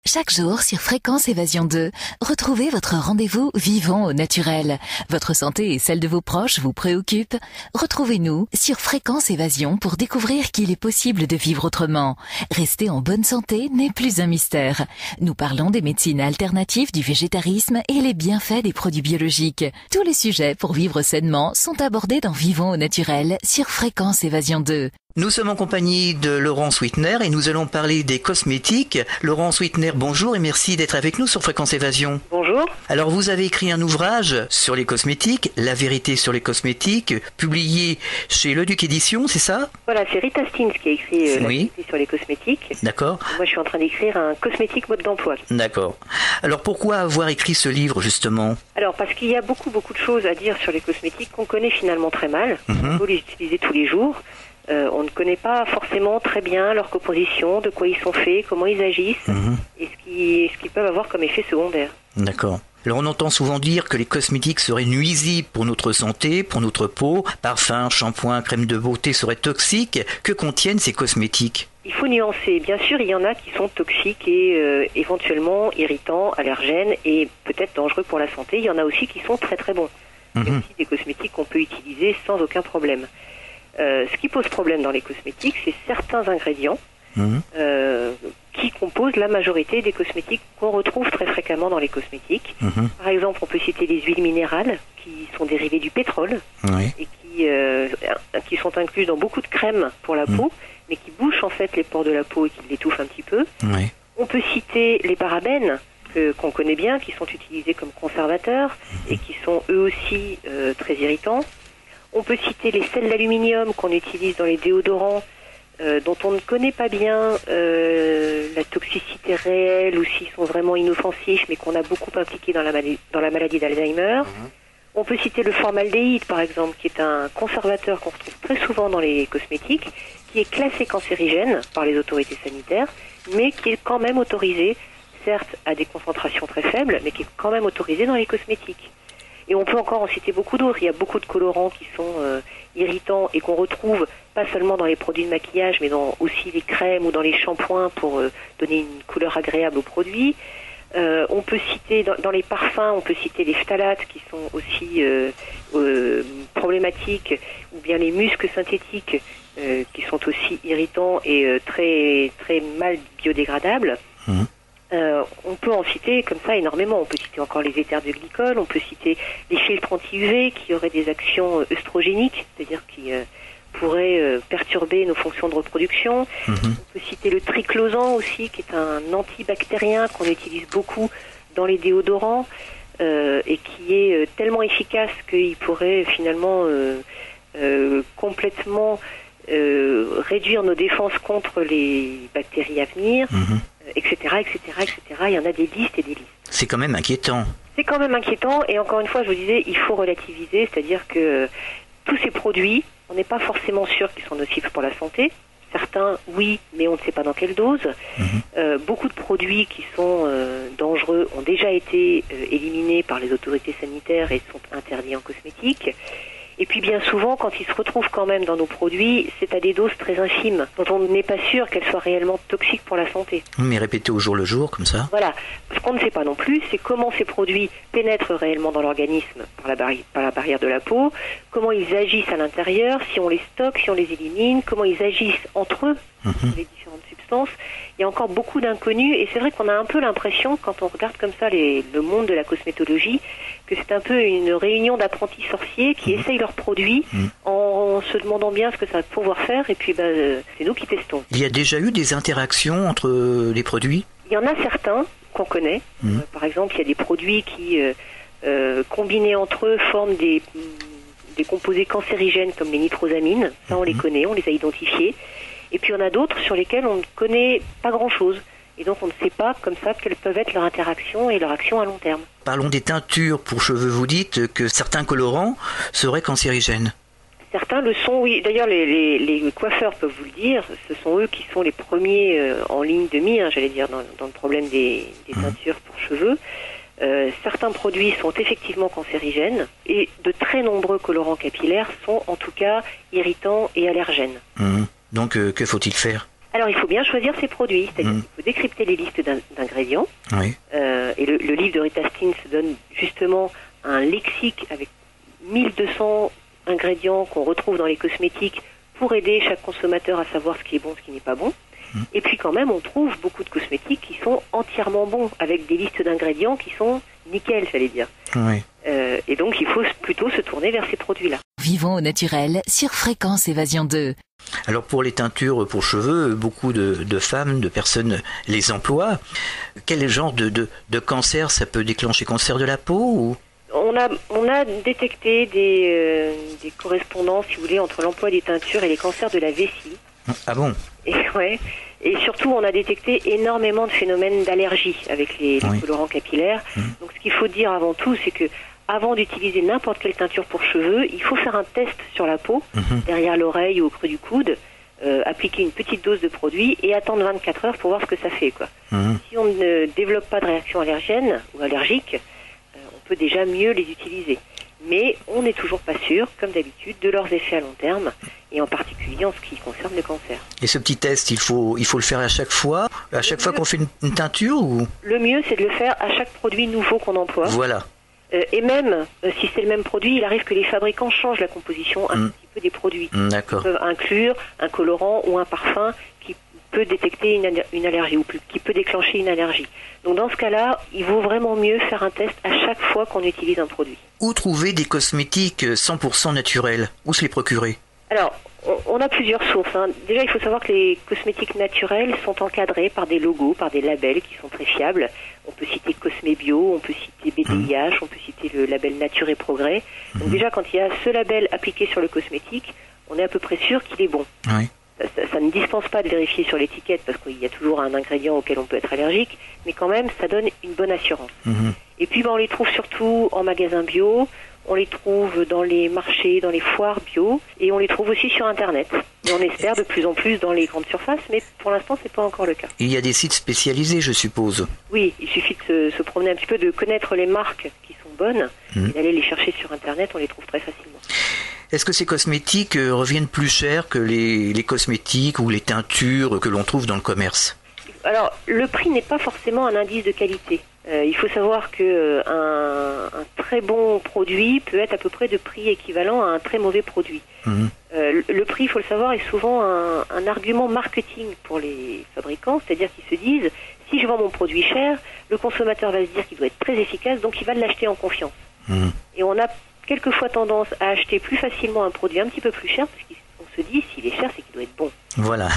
Chaque jour sur Fréquence Évasion 2, retrouvez votre rendez-vous vivant au naturel. Votre santé et celle de vos proches vous préoccupent. Retrouvez-nous sur Fréquence Évasion pour découvrir qu'il est possible de vivre autrement. Rester en bonne santé n'est plus un mystère. Nous parlons des médecines alternatives, du végétarisme et les bienfaits des produits biologiques. Tous les sujets pour vivre sainement sont abordés dans Vivons au naturel sur Fréquence Évasion 2. Nous sommes en compagnie de Laurence Wittner et nous allons parler des cosmétiques. Laurence Wittner, bonjour et merci d'être avec nous sur Fréquence Évasion. Bonjour. Alors vous avez écrit un ouvrage sur les cosmétiques, La vérité sur les cosmétiques, publié chez Le Duc Édition, c'est ça? Voilà, c'est Rita Stins qui a écrit La vérité sur les cosmétiques. D'accord. Moi je suis en train d'écrire un cosmétique mode d'emploi. D'accord. Alors pourquoi avoir écrit ce livre justement? Alors parce qu'il y a beaucoup de choses à dire sur les cosmétiques qu'on connaît finalement très mal. On peut les utiliser tous les jours. On ne connaît pas forcément très bien leur composition, de quoi ils sont faits, comment ils agissent et ce qu'ils peuvent avoir comme effet secondaire. D'accord. Alors on entend souvent dire que les cosmétiques seraient nuisibles pour notre santé, pour notre peau. Parfums, shampoings, crèmes de beauté seraient toxiques. Que contiennent ces cosmétiques? Il faut nuancer. Bien sûr, il y en a qui sont toxiques et éventuellement irritants, allergènes et peut-être dangereux pour la santé. Il y en a aussi qui sont très très bons. Il y a aussi des cosmétiques qu'on peut utiliser sans aucun problème. Ce qui pose problème dans les cosmétiques, c'est certains ingrédients qui composent la majorité des cosmétiques qu'on retrouve très fréquemment dans les cosmétiques. Par exemple, on peut citer les huiles minérales qui sont dérivées du pétrole et qui sont incluses dans beaucoup de crèmes pour la peau, mais qui bouchent en fait les pores de la peau et qui l'étouffent un petit peu. On peut citer les parabènes qu'on connaît bien, qui sont utilisés comme conservateurs et qui sont eux aussi très irritants. On peut citer les sels d'aluminium qu'on utilise dans les déodorants, dont on ne connaît pas bien la toxicité réelle ou s'ils sont vraiment inoffensifs, mais qu'on a beaucoup impliqué dans la maladie d'Alzheimer. On peut citer le formaldéhyde, par exemple, qui est un conservateur qu'on retrouve très souvent dans les cosmétiques, qui est classé cancérigène par les autorités sanitaires, mais qui est quand même autorisé, certes à des concentrations très faibles, mais qui est quand même autorisé dans les cosmétiques. Et on peut encore en citer beaucoup d'autres. Il y a beaucoup de colorants qui sont irritants et qu'on retrouve pas seulement dans les produits de maquillage, mais dans aussi les crèmes ou dans les shampoings pour donner une couleur agréable aux produits. On peut citer, dans les parfums, on peut citer les phtalates qui sont aussi problématiques, ou bien les muscs synthétiques qui sont aussi irritants et très, très mal biodégradables. On peut en citer comme ça énormément. On peut citer encore les éthers de glycol, on peut citer les filtres anti-UV qui auraient des actions œstrogéniques, c'est-à-dire qui pourraient perturber nos fonctions de reproduction. On peut citer le triclosan aussi, qui est un antibactérien qu'on utilise beaucoup dans les déodorants et qui est tellement efficace qu'il pourrait finalement complètement réduire nos défenses contre les bactéries à venir. Etc., etc., etc. Il y en a des listes et des listes. C'est quand même inquiétant. C'est quand même inquiétant et encore une fois, je vous disais, il faut relativiser, c'est-à-dire que tous ces produits, on n'est pas forcément sûr qu'ils sont nocifs pour la santé. Certains, oui, mais on ne sait pas dans quelle dose. Beaucoup de produits qui sont dangereux ont déjà été éliminés par les autorités sanitaires et sont interdits en cosmétique. Et puis bien souvent, quand ils se retrouvent quand même dans nos produits, c'est à des doses très infimes, dont on n'est pas sûr qu'elles soient réellement toxiques pour la santé. Mais répéter au jour le jour, comme ça. Voilà. Ce qu'on ne sait pas non plus, c'est comment ces produits pénètrent réellement dans l'organisme par la barrière de la peau, comment ils agissent à l'intérieur, si on les stocke, si on les élimine, comment ils agissent entre eux, les différentes substances. Il y a encore beaucoup d'inconnus et c'est vrai qu'on a un peu l'impression, quand on regarde comme ça le monde de la cosmétologie, que c'est un peu une réunion d'apprentis sorciers qui essayent leurs produits en se demandant bien ce que ça va pouvoir faire et puis c'est nous qui testons. Il y a déjà eu des interactions entre les produits? Il y en a certains qu'on connaît. Par exemple, il y a des produits qui, combinés entre eux, forment des composés cancérigènes comme les nitrosamines. Ça, on les connaît, on les a identifiés. Et puis, il y en a d'autres sur lesquels on ne connaît pas grand-chose. Et donc, on ne sait pas, comme ça, quelles peuvent être leurs interactions et leur action à long terme. Parlons des teintures pour cheveux. Vous dites que certains colorants seraient cancérigènes. Certains le sont, oui. D'ailleurs, les coiffeurs peuvent vous le dire. Ce sont eux qui sont les premiers en ligne de mire, j'allais dire, dans le problème des teintures pour cheveux. Certains produits sont effectivement cancérigènes et de très nombreux colorants capillaires sont en tout cas irritants et allergènes. Donc, que faut-il faire ? Alors, il faut bien choisir ses produits, c'est-à-dire qu'il faut décrypter les listes d'ingrédients. Oui. Et le livre de Rita Steen se donne justement un lexique avec 1200 ingrédients qu'on retrouve dans les cosmétiques pour aider chaque consommateur à savoir ce qui est bon, ce qui n'est pas bon. Et puis quand même, on trouve beaucoup de cosmétiques qui sont entièrement bons, avec des listes d'ingrédients qui sont nickel, j'allais dire. Oui. Et donc, il faut plutôt se tourner vers ces produits-là. Vivons au naturel sur Fréquence Évasion 2. Alors pour les teintures pour cheveux, beaucoup de femmes, de personnes les emploient. Quel genre de cancer ça peut déclencher? Cancer de la peau ou... On a détecté des correspondances, si vous voulez, entre l'emploi des teintures et les cancers de la vessie. Ah bon? Et surtout, on a détecté énormément de phénomènes d'allergie avec les colorants capillaires. Donc, ce qu'il faut dire avant tout, c'est que avant d'utiliser n'importe quelle teinture pour cheveux, il faut faire un test sur la peau, derrière l'oreille ou au creux du coude, appliquer une petite dose de produit et attendre 24 heures pour voir ce que ça fait, quoi. Si on ne développe pas de réaction allergène ou allergique, on peut déjà mieux les utiliser. Mais on n'est toujours pas sûr, comme d'habitude, de leurs effets à long terme, et en particulier en ce qui concerne le cancer. Et ce petit test, il faut le faire à chaque fois qu'on fait une teinture ou... Le mieux, c'est de le faire à chaque produit nouveau qu'on emploie. Voilà. Et même, si c'est le même produit, il arrive que les fabricants changent la composition un petit peu des produits. D'accord. Ils peuvent inclure un colorant ou un parfum qui peut détecter une allergie ou qui peut déclencher une allergie. Donc dans ce cas-là, il vaut vraiment mieux faire un test à chaque fois qu'on utilise un produit. Où trouver des cosmétiques 100% naturels? Où se les procurer? Alors, on a plusieurs sources. Déjà, il faut savoir que les cosmétiques naturels sont encadrés par des logos, par des labels qui sont très fiables. On peut citer Cosmé Bio, on peut citer BDIH, on peut citer le label Nature et Progrès. Donc déjà, quand il y a ce label appliqué sur le cosmétique, on est à peu près sûr qu'il est bon. Oui. Ça ne dispense pas de vérifier sur l'étiquette parce qu'il y a toujours un ingrédient auquel on peut être allergique, mais quand même, ça donne une bonne assurance. Et puis, on les trouve surtout en magasin bio, on les trouve dans les marchés, dans les foires bio, et on les trouve aussi sur Internet. Et on espère de plus en plus dans les grandes surfaces, mais pour l'instant, c'est pas encore le cas. Il y a des sites spécialisés, je suppose. Oui, il suffit de se promener un petit peu, de connaître les marques qui sont bonnes, et d'aller les chercher sur Internet, on les trouve très facilement. Est-ce que ces cosmétiques reviennent plus cher que les cosmétiques ou les teintures que l'on trouve dans le commerce? Alors, le prix n'est pas forcément un indice de qualité. Il faut savoir que un très bon produit peut être à peu près de prix équivalent à un très mauvais produit. Le prix, il faut le savoir, est souvent un argument marketing pour les fabricants, c'est-à-dire qu'ils se disent, si je vends mon produit cher, le consommateur va se dire qu'il doit être très efficace, donc il va l'acheter en confiance. Et on a quelquefois tendance à acheter plus facilement un produit un petit peu plus cher, parce qu'on se dit, s'il est cher, c'est qu'il doit être bon. Voilà.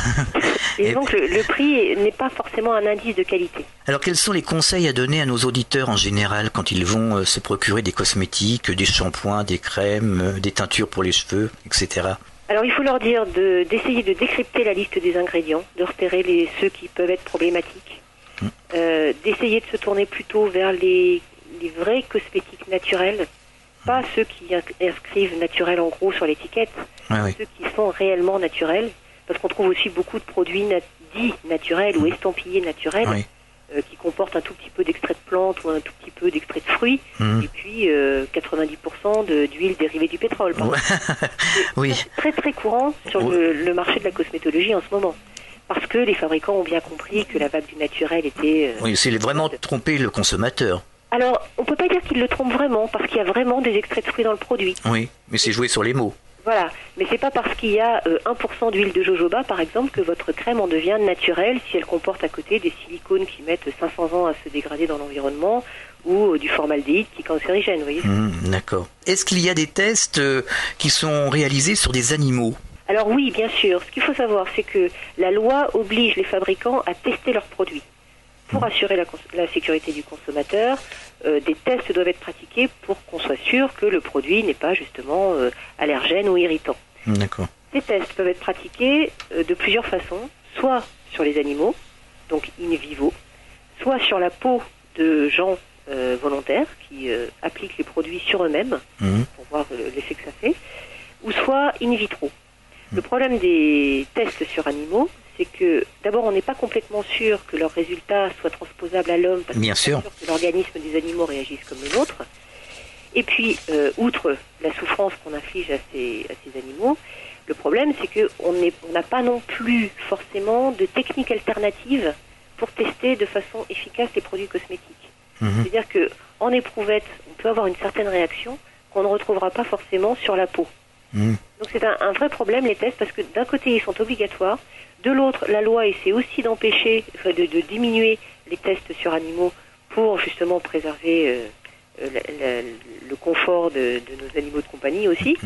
Et donc le prix n'est pas forcément un indice de qualité. Alors quels sont les conseils à donner à nos auditeurs en général quand ils vont se procurer des cosmétiques, des shampoings, des crèmes, des teintures pour les cheveux, etc. Alors il faut leur dire d'essayer de décrypter la liste des ingrédients, de repérer ceux qui peuvent être problématiques, d'essayer de se tourner plutôt vers les vrais cosmétiques naturels, pas ceux qui inscrivent naturel en gros sur l'étiquette, ceux qui sont réellement naturels, parce qu'on trouve aussi beaucoup de produits dits naturels ou estampillés naturels qui comportent un tout petit peu d'extrait de plante ou un tout petit peu d'extrait de fruits, et puis 90% d'huile dérivée du pétrole. C'est très très courant sur le marché de la cosmétologie en ce moment. Parce que les fabricants ont bien compris que la vague du naturel était... Oui, c'est vraiment tromper le consommateur. Alors, on peut pas dire qu'ils le trompent vraiment, parce qu'il y a vraiment des extraits de fruits dans le produit. Oui, mais c'est jouer sur les mots. Voilà, mais c'est pas parce qu'il y a 1% d'huile de jojoba, par exemple, que votre crème en devient naturelle si elle comporte à côté des silicones qui mettent 500 ans à se dégrader dans l'environnement ou du formaldéhyde qui est cancérigène, vous voyez. D'accord. Est-ce qu'il y a des tests qui sont réalisés sur des animaux? Alors oui, bien sûr. Ce qu'il faut savoir, c'est que la loi oblige les fabricants à tester leurs produits. Pour assurer la sécurité du consommateur, des tests doivent être pratiqués pour qu'on soit sûr que le produit n'est pas justement allergène ou irritant. D'accord. Ces tests peuvent être pratiqués de plusieurs façons, soit sur les animaux, donc in vivo, soit sur la peau de gens volontaires qui appliquent les produits sur eux-mêmes pour voir l'effet que ça fait, ou soit in vitro. Le problème des tests sur animaux, c'est que d'abord on n'est pas complètement sûr que leurs résultats soient transposables à l'homme, parce bien sûr que l'organisme des animaux réagisse comme le nôtre. Et puis, outre la souffrance qu'on inflige à ces animaux, Le problème, c'est qu'on n'a pas non plus forcément de techniques alternatives pour tester de façon efficace les produits cosmétiques. C'est-à-dire qu'en éprouvette, on peut avoir une certaine réaction qu'on ne retrouvera pas forcément sur la peau. Donc c'est un vrai problème, les tests, parce que d'un côté, ils sont obligatoires. De l'autre, la loi essaie aussi d'empêcher, de diminuer les tests sur animaux pour justement préserver le confort de nos animaux de compagnie aussi.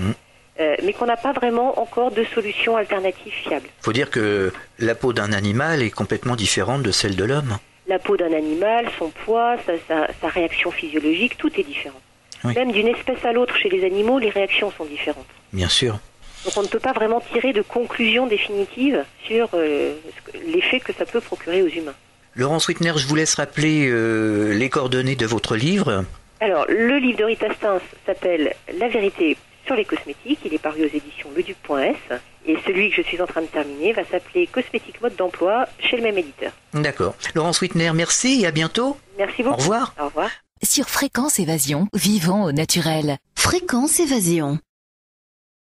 Mais qu'on n'a pas vraiment encore de solution alternative fiable. Il faut dire que la peau d'un animal est complètement différente de celle de l'homme. La peau d'un animal, son poids, sa réaction physiologique, tout est différent. Oui. Même d'une espèce à l'autre chez les animaux, les réactions sont différentes. Bien sûr. Donc on ne peut pas vraiment tirer de conclusion définitive sur l'effet que ça peut procurer aux humains. Laurence Wittner, je vous laisse rappeler les coordonnées de votre livre. Alors, le livre de Rita Steins s'appelle « La vérité sur les cosmétiques ». Il est paru aux éditions leduc.s. Et celui que je suis en train de terminer va s'appeler « Cosmétiques mode d'emploi » chez le même éditeur. D'accord. Laurence Wittner, merci et à bientôt. Merci beaucoup. Au revoir. Au revoir. Sur Fréquence Évasion, vivons au naturel. Fréquence Évasion.